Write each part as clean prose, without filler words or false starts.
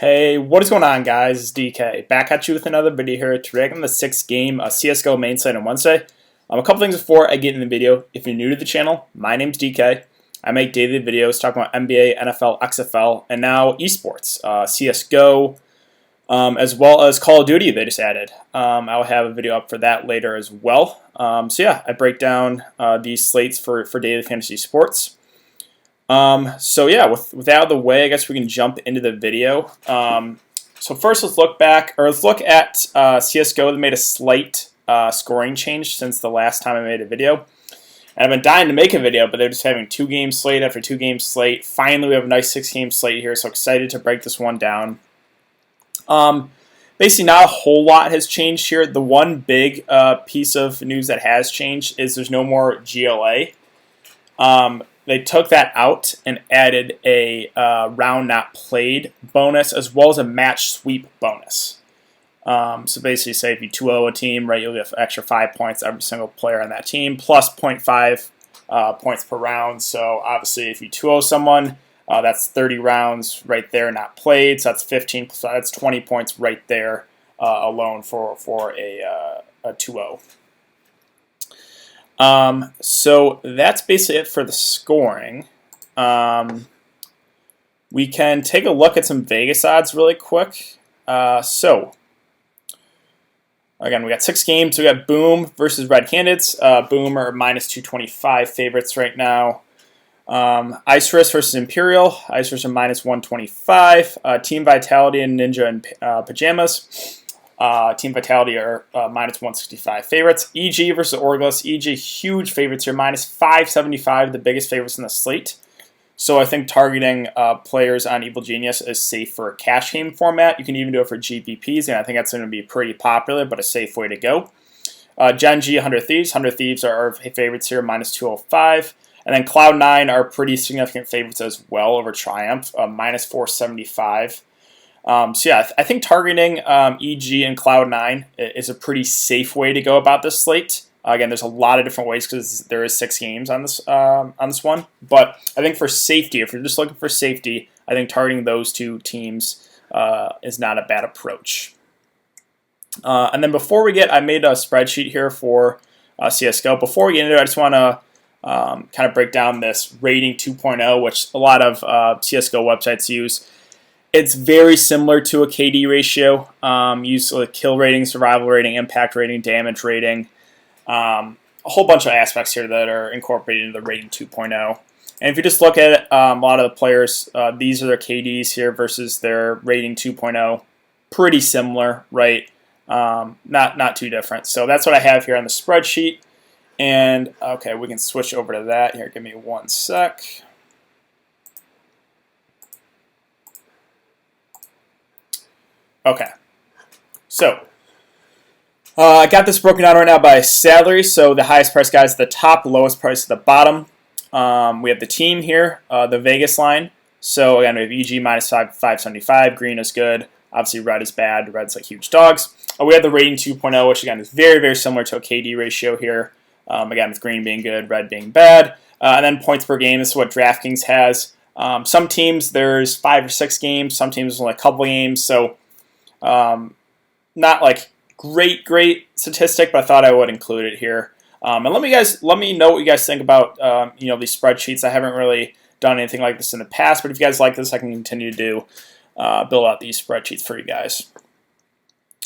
Hey, what is going on, guys? It's DK. Back at you with another video here today on the 6th game CSGO main slate on Wednesday. A couple things before I get in the video. If you're new to the channel, my name's DK. I make daily videos talking about NBA, NFL, XFL, and now esports, CSGO, as well as Call of Duty they just added. I'll have a video up for that later as well. So yeah, I break down these slates for daily fantasy sports. So yeah, with that out of the way, I guess we can jump into the video. So first, let's look back, or let's look at CSGO. They made a slight scoring change since the last time I made a video. And I've been dying to make a video, but they're just having 2-game slate after 2-game slate. Finally, we have a nice 6-game slate here, so excited to break this one down. Basically, not a whole lot has changed here. The one big piece of news that has changed is there's no more GLA. They took that out and added a round not played bonus as well as a match sweep bonus. So basically, say if you 2-0 a team, right, you'll get extra 5 points every single player on that team, plus 0.5 points per round. So obviously, if you 2-0 someone, that's 30 rounds right there not played. So that's 15. So that's 20 points right there alone for a 2-0. So that's basically it for the scoring. We can take a look at some Vegas odds really quick. So again, we got 6 games. We got Boom versus Red Candidates. Boom are minus 225 favorites right now. Ice Risk versus Imperial. Ice Risk are minus 125. Team Vitality and Ninja and Pajamas. Team Vitality are minus 165 favorites. EG versus Orglis. EG, huge favorites here, minus 575, the biggest favorites in the slate. So I think targeting players on Evil Genius is safe for a cash game format. You can even do it for GPPs, and I think that's going to be pretty popular, but a safe way to go. Gen G, 100 Thieves. 100 Thieves are our favorites here, minus 205. And then Cloud9 are pretty significant favorites as well over Triumph, minus 475. So yeah, I think targeting EG and Cloud9 is a pretty safe way to go about this slate. Again, there's a lot of different ways because there is 6 games on this one. But I think for safety, if you're just looking for safety, I think targeting those 2 teams is not a bad approach. And then before we I made a spreadsheet here for CSGO. Before we get into it, I just want to kind of break down this rating 2.0, which a lot of CSGO websites use. It's very similar to a KD ratio. Use like kill rating, survival rating, impact rating, damage rating. A whole bunch of aspects here that are incorporated into the rating 2.0. And if you just look at it, a lot of the players, these are their KDs here versus their rating 2.0. Pretty similar, right? Not too different. So that's what I have here on the spreadsheet. And okay, we can switch over to that here. Give me 1 sec. Okay, so I got this broken down right now by salary. So the highest price guys at the top, lowest price at the bottom. We have the team here, the Vegas line. So again, we have EG minus 575. Green is good. Obviously, red is bad. Red's like huge dogs. We have the rating 2.0, which again is very, very similar to a KD ratio here. Again, with green being good, red being bad. And then points per game. This is what Draftkings has. Some teams, there's 5 or 6 games. Some teams, only a couple games. So not like great statistic, but I thought I would include it here. And let me know what you guys think about these spreadsheets. I haven't really done anything like this in the past, but if you guys like this, I can continue to build out these spreadsheets for you guys.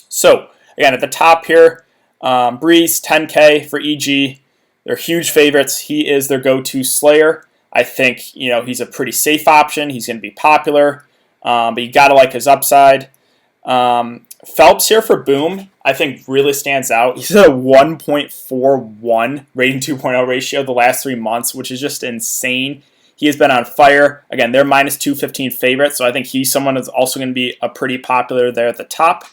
So again, at the top here, Breeze 10K for EG. They're huge favorites. He is their go-to Slayer. I think he's a pretty safe option. He's going to be popular, but you got to like his upside. Phelps here for Boom, I think really stands out. He's at a 1.41 rating 2.0 ratio the last 3 months, which is just insane. He has been on fire. Again, they're minus 215 favorites, so I think he's someone that's also going to be a pretty popular there at the top.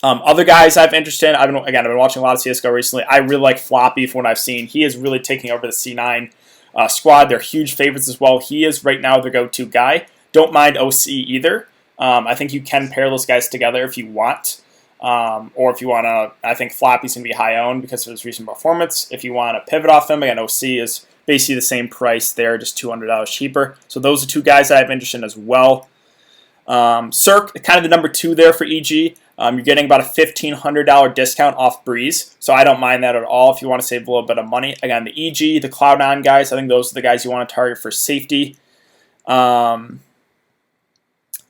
Other guys I've interested in, I've been watching a lot of CSGO recently. I really like Floppy from what I've seen. He is really taking over the C9 squad. They're huge favorites as well. He is right now their go-to guy. Don't mind OC either. I think you can pair those guys together if you want. Or if you want to, I think Floppy's going to be high owned because of his recent performance. If you want to pivot off him, again, OC is basically the same price there, just $200 cheaper. So those are 2 guys that I have interest in as well. Cirque, kind of the number 2 there for EG. You're getting about a $1,500 discount off Breeze, so I don't mind that at all if you want to save a little bit of money. Again, the EG, the Cloud9 guys, I think those are the guys you want to target for safety.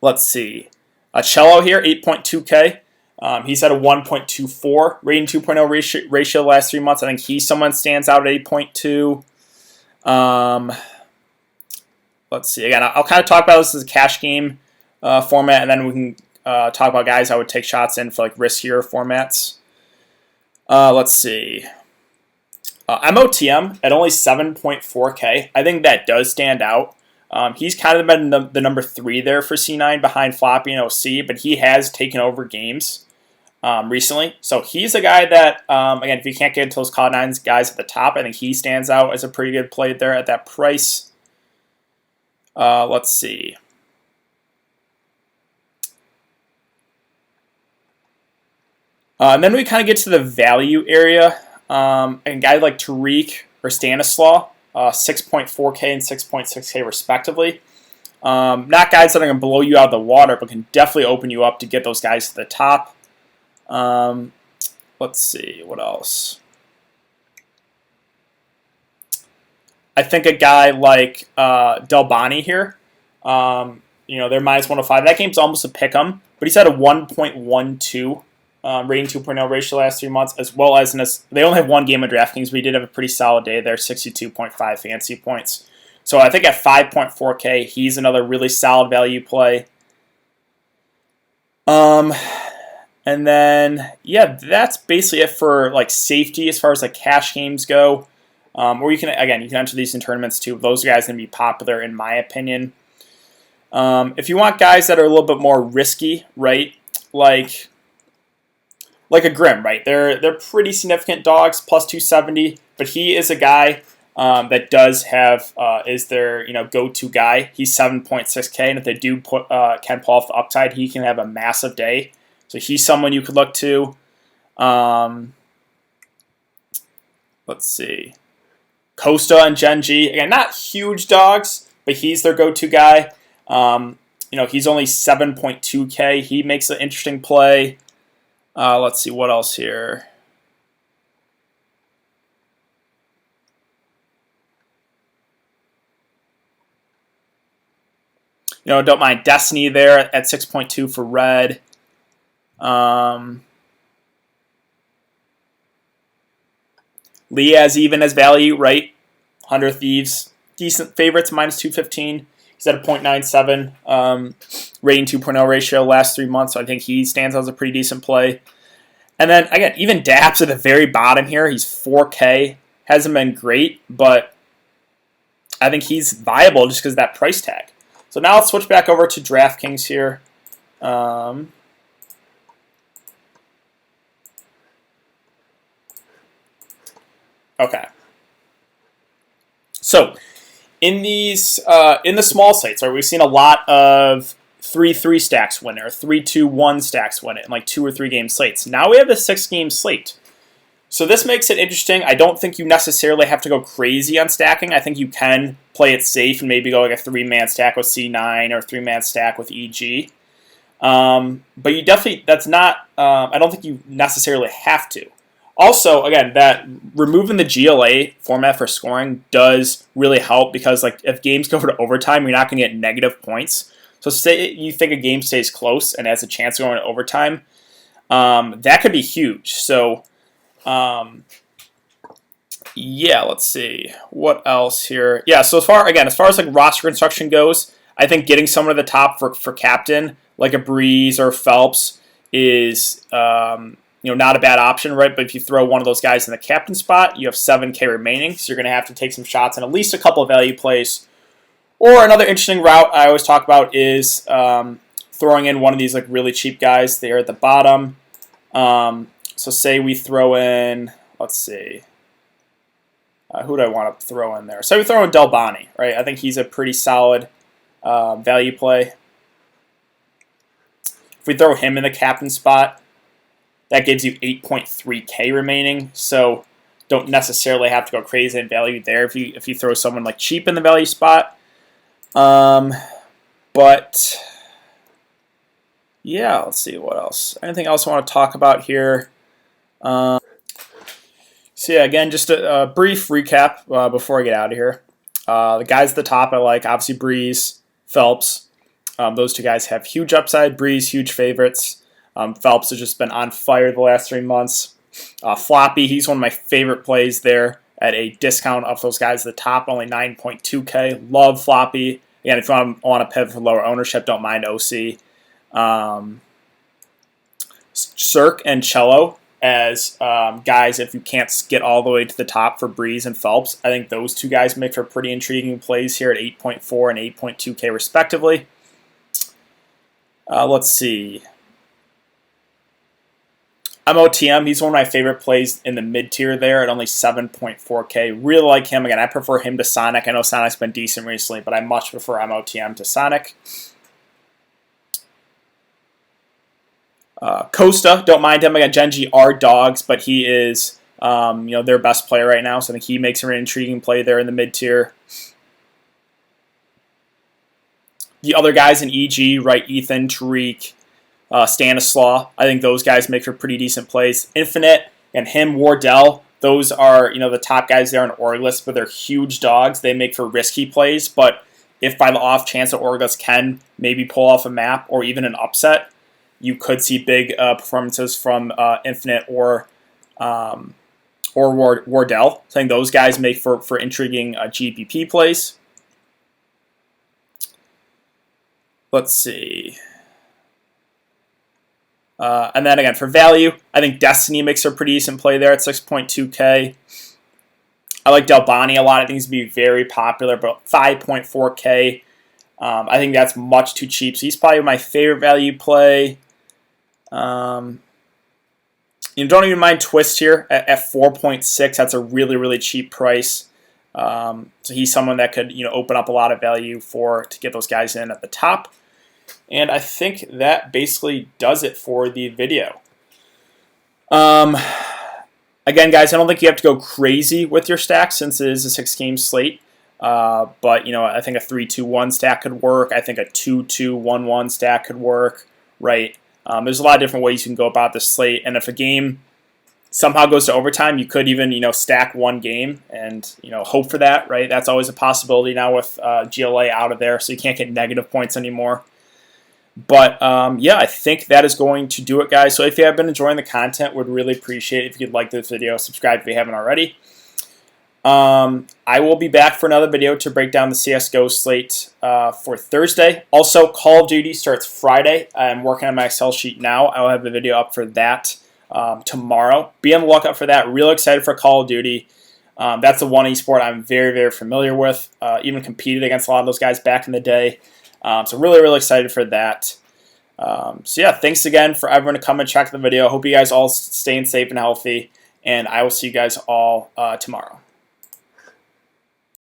Let's see. Cello here, 8.2K. He's at a 1.24 rating 2.0 ratio the last 3 months. I think he's someone stands out at 8.2. Let's see. Again, I'll kind of talk about this as a cash game format, and then we can talk about guys I would take shots in for like riskier formats. Let's see. MOTM at only 7.4K. I think that does stand out. He's kind of been the number 3 there for C9 behind Floppy and OC, but he has taken over games recently. So he's a guy that, again, if you can't get into those Cloud9 guys at the top, I think he stands out as a pretty good play there at that price. Let's see. And then we kind of get to the value area. A guy like Tariq or Stanislaw, 6.4K and 6.6K respectively. Not guys that are going to blow you out of the water, but can definitely open you up to get those guys to the top. Let's see, what else? I think a guy like Delbani here, they're minus 105. That game's almost a pick 'em, but he's had a 1.12 rating 2.0 ratio the last 3 months, as well as they only have one game of Draftkings, but he did have a pretty solid day there, 62.5 fantasy points. So I think at 5.4K, he's another really solid value play. And then, yeah, that's basically it for like safety as far as like cash games go. Or you can enter these in tournaments too. Those guys are going to be popular in my opinion. If you want guys that are a little bit more risky, right, like a Grim, right? They're pretty significant dogs, plus 270, but he is a guy that does have is their go-to guy. He's 7.6K, and if they do can pull off the upside, he can have a massive day. So he's someone you could look to. Let's see, Costa and Genji, again, not huge dogs, but he's their go-to guy. He's only 7.2K. He makes an interesting play. Let's see, what else here? Don't mind Destiny there at 6.2 for red. Liaz even as value, right? 100 Thieves, decent favorites, minus 215. He's at a 0.97 rating 2.0 ratio last 3 months, so I think he stands out as a pretty decent play. And then, again, even Daps at the very bottom here, he's 4K. Hasn't been great, but I think he's viable just because of that price tag. So now let's switch back over to DraftKings here. Okay. So in these in the small slates, right, we've seen a lot of 3-3 stacks win or 3-2-1 stacks win it in like 2 or 3 game slates. Now we have a 6-game slate. So this makes it interesting. I don't think you necessarily have to go crazy on stacking. I think you can play it safe and maybe go like a 3-man stack with C9 or a 3-man stack with EG. But you definitely, that's not, I don't think you necessarily have to. Also, again, that removing the GLA format for scoring does really help because like if games go to overtime, you're not going to get negative points. So say you think a game stays close and has a chance of going to overtime, that could be huge. So, yeah, let's see. What else here? Yeah, so as far as like roster construction goes, I think getting someone at the top for captain, like a Breeze or Phelps, is not a bad option, right? But if you throw one of those guys in the captain spot, you have 7K remaining, so you're going to have to take some shots on at least a couple of value plays. Or another interesting route I always talk about is throwing in one of these like really cheap guys there at the bottom. So say we throw in, let's see, who do I want to throw in there? So we throw in Delbani, right? I think he's a pretty solid value play. If we throw him in the captain spot, that gives you 8.3K remaining. So don't necessarily have to go crazy in value there if you throw someone like cheap in the value spot. But yeah, let's see what else. Anything else I want to talk about here? So yeah, again, just a brief recap before I get out of here. The guys at the top I like, obviously Breeze, Phelps. Those two guys have huge upside. Breeze, huge favorites. Phelps has just been on fire the last 3 months. Floppy, he's one of my favorite plays there at a discount of those guys at the top, only 9.2K. Love Floppy. Again, if you want to pivot for lower ownership, don't mind OC. Cirque and Cello as guys, if you can't get all the way to the top for Breeze and Phelps, I think those two guys make for pretty intriguing plays here at 8.4 and 8.2K respectively. Let's see. MOTM, he's one of my favorite plays in the mid-tier there at only 7.4K. Really like him. Again, I prefer him to Sonic. I know Sonic's been decent recently, but I much prefer MOTM to Sonic. Costa, don't mind him. Again, Genji are dogs, but he is their best player right now, so I think he makes an intriguing play there in the mid-tier. The other guys in EG, right, Ethan, Tariq, Stanislaw, I think those guys make for pretty decent plays. Infinite and him, Wardell, those are the top guys there on Orgless, but they're huge dogs. They make for risky plays, but if by the off chance that Orgless can maybe pull off a map or even an upset, you could see big performances from Infinite or Wardell. I think those guys make for intriguing GPP plays. Let's see. And then again, for value, I think Destiny makes a pretty decent play there at 6.2K. I like Delbani a lot. I think he's going to be very popular, but 5.4K. I think that's much too cheap. So he's probably my favorite value play. Don't even mind Twist here at 4.6. That's a really, really cheap price. So he's someone that could open up a lot of value to get those guys in at the top. And I think that basically does it for the video. Again, guys, I don't think you have to go crazy with your stack since it is a 6-game slate. But I think a 3-2-1 stack could work. I think a 2-2-1-1 stack could work. Right. There's a lot of different ways you can go about this slate. And if a game somehow goes to overtime, you could even stack one game and hope for that. Right. That's always a possibility now with GLA out of there, so you can't get negative points anymore. But yeah, I think that is going to do it, guys. So if you have been enjoying the content, would really appreciate it if you could like this video, subscribe if you haven't already. I will be back for another video to break down the CSGO slate for Thursday. Also, Call of Duty starts Friday. I'm working on my Excel sheet now. I will have a video up for that tomorrow. Be on the lookout for that. Real excited for Call of Duty. That's the one esport I'm very, very familiar with. Even competed against a lot of those guys back in the day. So really, really excited for that. So yeah, thanks again for everyone to come and check the video. Hope you guys all staying safe and healthy. And I will see you guys all tomorrow.